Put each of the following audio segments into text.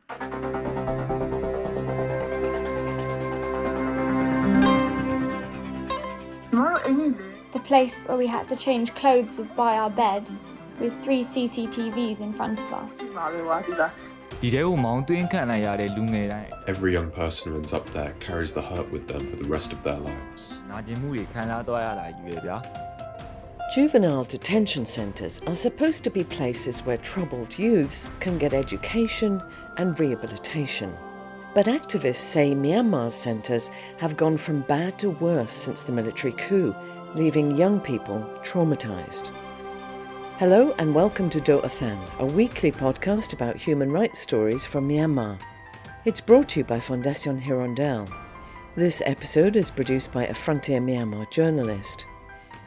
The place where we had to change clothes was by our bed, with 3 CCTVs in front of us. Every young person who ends up there carries the hurt with them for the rest of their lives. Juvenile detention centres are supposed to be places where troubled youths can get education and rehabilitation. But activists say Myanmar's centres have gone from bad to worse since the military coup, leaving young people traumatised. Hello and welcome to Doh Athan, a weekly podcast about human rights stories from Myanmar. It's brought to you by Fondation Hirondelle. This episode is produced by a Frontier Myanmar journalist.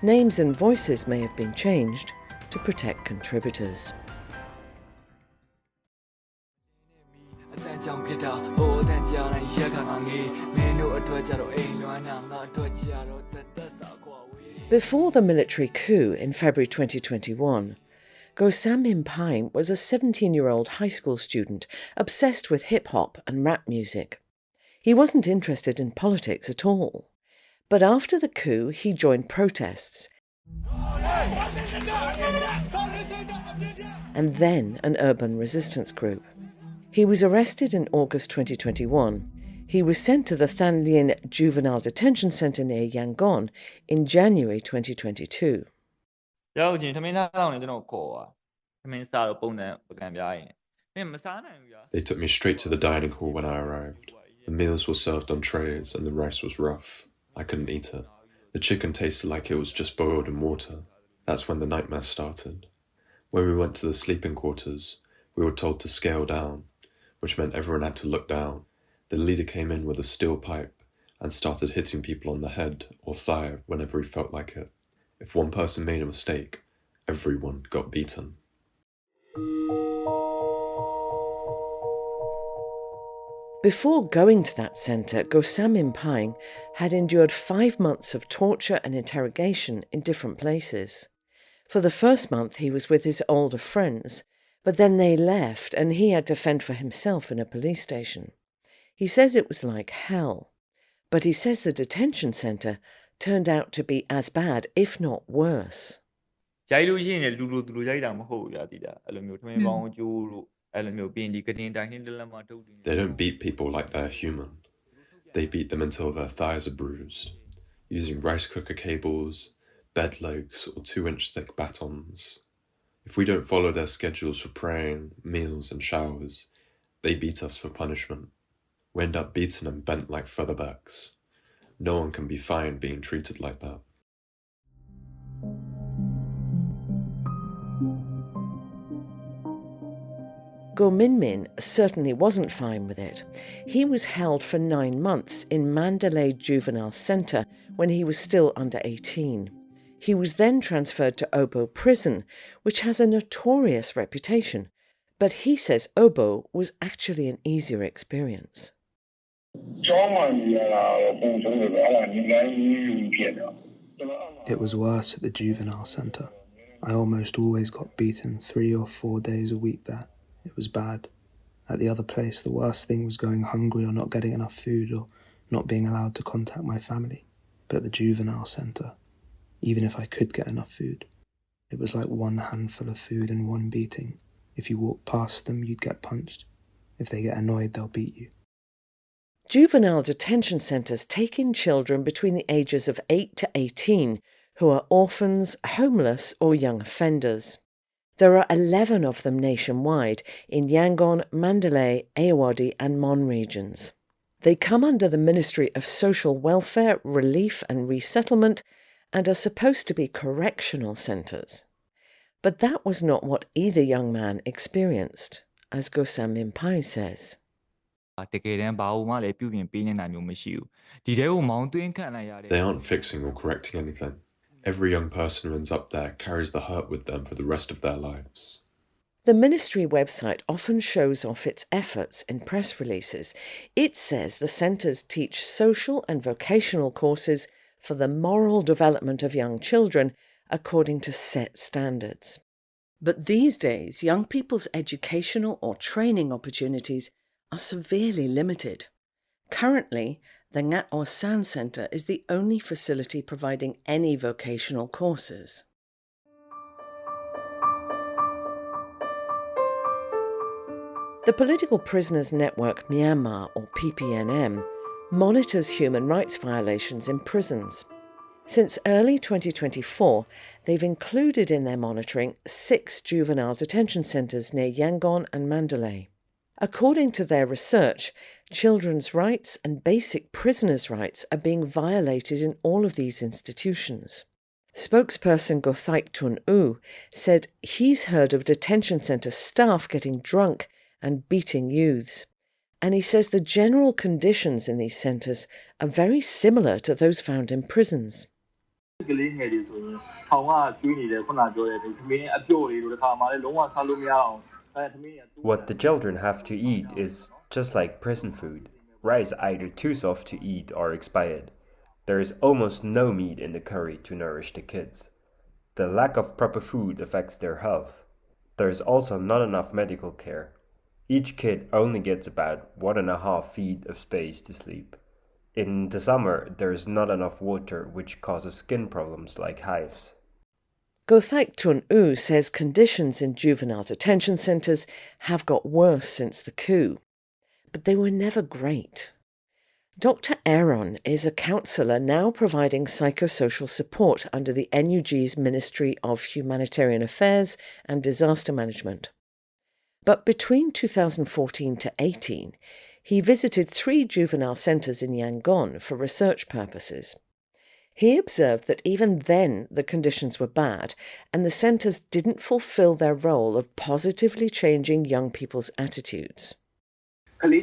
Names and voices may have been changed to protect contributors. Before the military coup in February 2021, San Min Paing was a 17-year-old high school student obsessed with hip-hop and rap music. He wasn't interested in politics at all. But after the coup, he joined protests and then an urban resistance group. He was arrested in August 2021. He was sent to the Than Lien Juvenile Detention Centre near Yangon in January 2022. They took me straight to the dining hall when I arrived. The meals were served on trays and the rice was rough. I couldn't eat it. The chicken tasted like it was just boiled in water. That's when the nightmare started. When we went to the sleeping quarters, we were told to scale down, which meant everyone had to look down. The leader came in with a steel pipe and started hitting people on the head or thigh whenever he felt like it. If one person made a mistake, everyone got beaten. Before going to that centre, San Min Paing had endured 5 months of torture and interrogation in different places. For the first month he was with his older friends, but then they left and he had to fend for himself in a police station. He says it was like hell, but he says the detention centre turned out to be as bad, if not worse. They don't beat people like they're human. They beat them until their thighs are bruised, using rice cooker cables, bed legs, or 2-inch thick batons. If we don't follow their schedules for praying, meals, and showers, they beat us for punishment. We end up beaten and bent like featherbacks. No one can be fine being treated like that. Min certainly wasn't fine with it. He was held for 9 months in Mandalay Juvenile Centre when he was still under 18. He was then transferred to Obo Prison, which has a notorious reputation. But he says Obo was actually an easier experience. It was worse at the juvenile centre. I almost always got beaten 3 or 4 days a week there. It was bad. At the other place, the worst thing was going hungry or not getting enough food or not being allowed to contact my family. But at the juvenile centre, even if I could get enough food, it was like one handful of food and one beating. If you walk past them, you'd get punched. If they get annoyed, they'll beat you. Juvenile detention centres take in children between the ages of 8 to 18 who are orphans, homeless or young offenders. There are 11 of them nationwide in Yangon, Mandalay, Ayeyarwady and Mon regions. They come under the Ministry of Social Welfare, Relief and Resettlement and are supposed to be correctional centres. But that was not what either young man experienced, as San Min Paing says. They aren't fixing or correcting anything. Every young person who ends up there carries the hurt with them for the rest of their lives. The ministry website often shows off its efforts in press releases. It says the centres teach social and vocational courses for the moral development of young children according to set standards. But these days, young people's educational or training opportunities are severely limited. Currently, the Doh Athan Centre is the only facility providing any vocational courses. The Political Prisoners Network Myanmar, or PPNM, monitors human rights violations in prisons. Since early 2024, they've included in their monitoring 6 juvenile detention centres near Yangon and Mandalay. According to their research, children's rights and basic prisoners' rights are being violated in all of these institutions. Spokesperson Doh said he's heard of detention centre staff getting drunk and beating youths, and he says the general conditions in these centres are very similar to those found in prisons. What the children have to eat is just like prison food. Rice either too soft to eat or expired. There is almost no meat in the curry to nourish the kids. The lack of proper food affects their health. There is also not enough medical care. Each kid only gets about 1.5 feet of space to sleep. In the summer, there is not enough water, which causes skin problems like hives. Doh says conditions in juvenile detention centres have got worse since the coup, but they were never great. Dr. Aaron is a counsellor now providing psychosocial support under the NUG's Ministry of Humanitarian Affairs and Disaster Management. But between 2014 to 18, he visited 3 juvenile centres in Yangon for research purposes. He observed that even then the conditions were bad and the centres didn't fulfil their role of positively changing young people's attitudes. There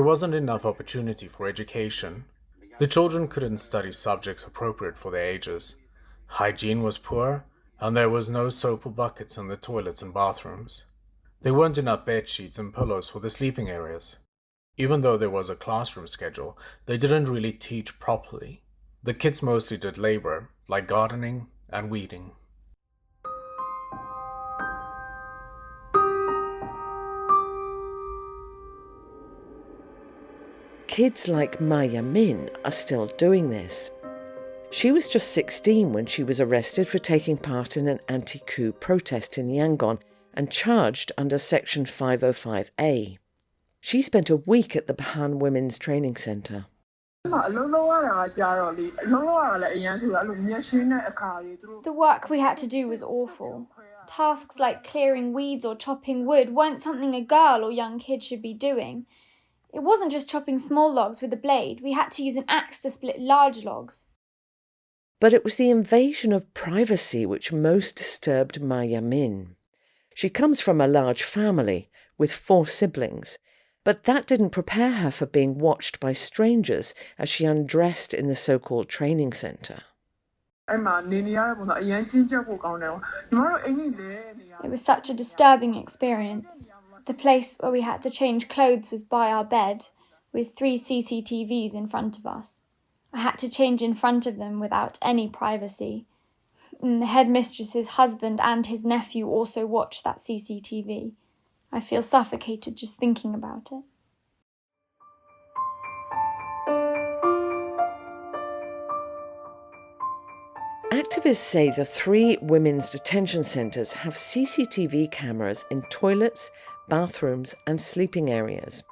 wasn't enough opportunity for education. The children couldn't study subjects appropriate for their ages. Hygiene was poor, and there was no soap or buckets in the toilets and bathrooms. There weren't enough bed sheets and pillows for the sleeping areas. Even though there was a classroom schedule, they didn't really teach properly. The kids mostly did labor, like gardening and weeding. Kids like Yamin are still doing this. She was just 16 when she was arrested for taking part in an anti-coup protest in Yangon and charged under Section 505A. She spent a week at the Bahan Women's Training Centre. The work we had to do was awful. Tasks like clearing weeds or chopping wood weren't something a girl or young kid should be doing. It wasn't just chopping small logs with a blade. We had to use an axe to split large logs. But it was the invasion of privacy which most disturbed Yamin. She comes from a large family with 4 siblings, but that didn't prepare her for being watched by strangers as she undressed in the so-called training centre. It was such a disturbing experience. The place where we had to change clothes was by our bed, with 3 CCTVs in front of us. I had to change in front of them without any privacy. And the headmistress's husband and his nephew also watched that CCTV. I feel suffocated just thinking about it. Activists say the 3 women's detention centres have CCTV cameras in toilets, bathrooms and sleeping areas.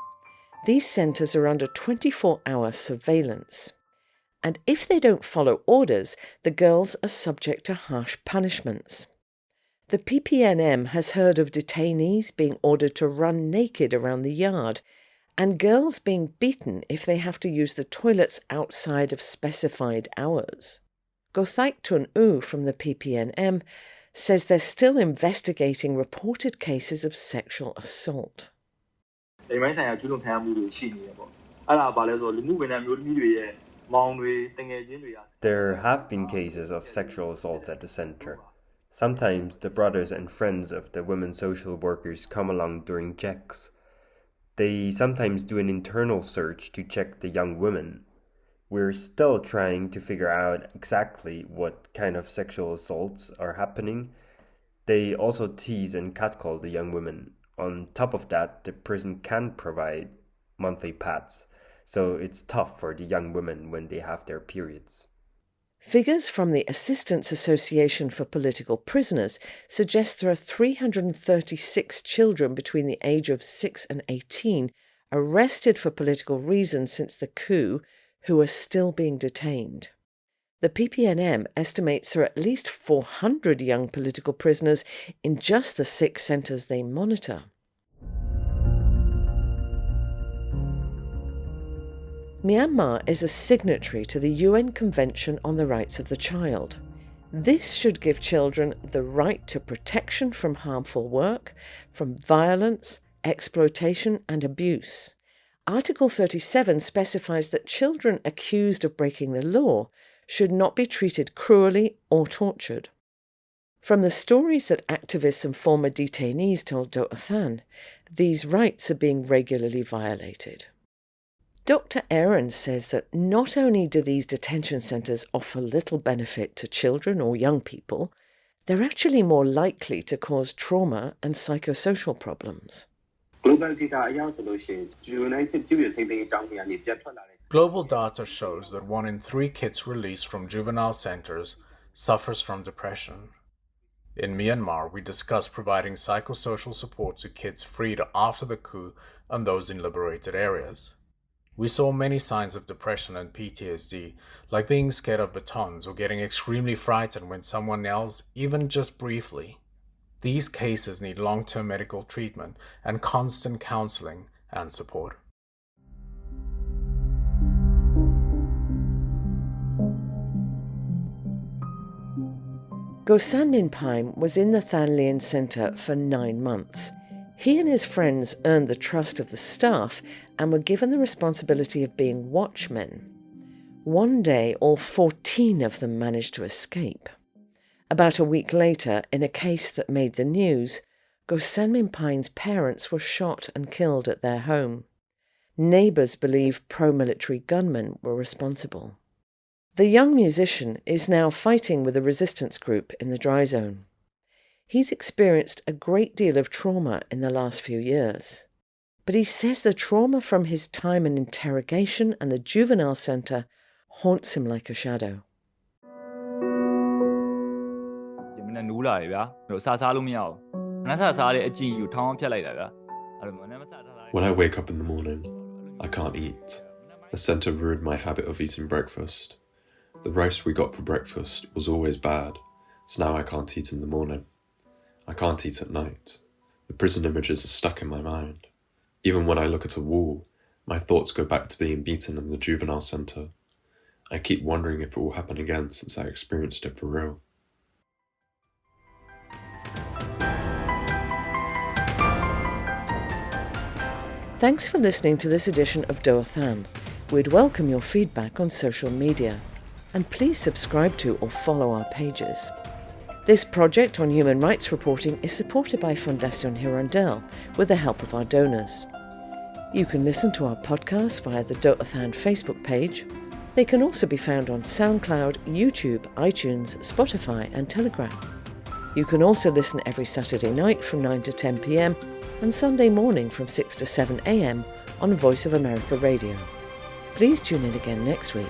These centres are under 24-hour surveillance. And if they don't follow orders, the girls are subject to harsh punishments. The PPNM has heard of detainees being ordered to run naked around the yard and girls being beaten if they have to use the toilets outside of specified hours. Doh from the PPNM says they're still investigating reported cases of sexual assault. There have been cases of sexual assaults at the centre. Sometimes the brothers and friends of the women social workers come along during checks. They sometimes do an internal search to check the young women. We're still trying to figure out exactly what kind of sexual assaults are happening. They also tease and catcall the young women. On top of that, the prison can provide monthly pats, so it's tough for the young women when they have their periods. Figures from the Assistance Association for Political Prisoners suggest there are 336 children between the age of 6 and 18 arrested for political reasons since the coup who are still being detained. The PPNM estimates there are at least 400 young political prisoners in just the 6 centres they monitor. Myanmar is a signatory to the UN Convention on the Rights of the Child. This should give children the right to protection from harmful work, from violence, exploitation and abuse. Article 37 specifies that children accused of breaking the law should not be treated cruelly or tortured. From the stories that activists and former detainees told Doh Athan, these rights are being regularly violated. Dr. Aaron says that not only do these detention centres offer little benefit to children or young people, they're actually more likely to cause trauma and psychosocial problems. Global data shows that 1 in 3 kids released from juvenile centres suffers from depression. In Myanmar, we discussed providing psychosocial support to kids freed after the coup and those in liberated areas. We saw many signs of depression and PTSD, like being scared of batons or getting extremely frightened when someone yells, even just briefly. These cases need long-term medical treatment and constant counseling and support. San Min Paing was in the Than Lien Centre for 9 months. He and his friends earned the trust of the staff and were given the responsibility of being watchmen. One day, all 14 of them managed to escape. About a week later, in a case that made the news, San Min Paing's parents were shot and killed at their home. Neighbours believe pro-military gunmen were responsible. The young musician is now fighting with a resistance group in the dry zone. He's experienced a great deal of trauma in the last few years. But he says the trauma from his time in interrogation and the juvenile centre haunts him like a shadow. When I wake up in the morning, I can't eat. The centre ruined my habit of eating breakfast. The rice we got for breakfast was always bad, so now I can't eat in the morning. I can't eat at night. The prison images are stuck in my mind. Even when I look at a wall, my thoughts go back to being beaten in the juvenile centre. I keep wondering if it will happen again since I experienced it for real. Thanks for listening to this edition of Doh Athan. We'd welcome your feedback on social media. And please subscribe to or follow our pages. This project on human rights reporting is supported by Fondation Hirondelle with the help of our donors. You can listen to our podcasts via the Doh Athan Facebook page. They can also be found on SoundCloud, YouTube, iTunes, Spotify and Telegram. You can also listen every Saturday night from 9 to 10 p.m. and Sunday morning from 6 to 7 a.m. on Voice of America Radio. Please tune in again next week.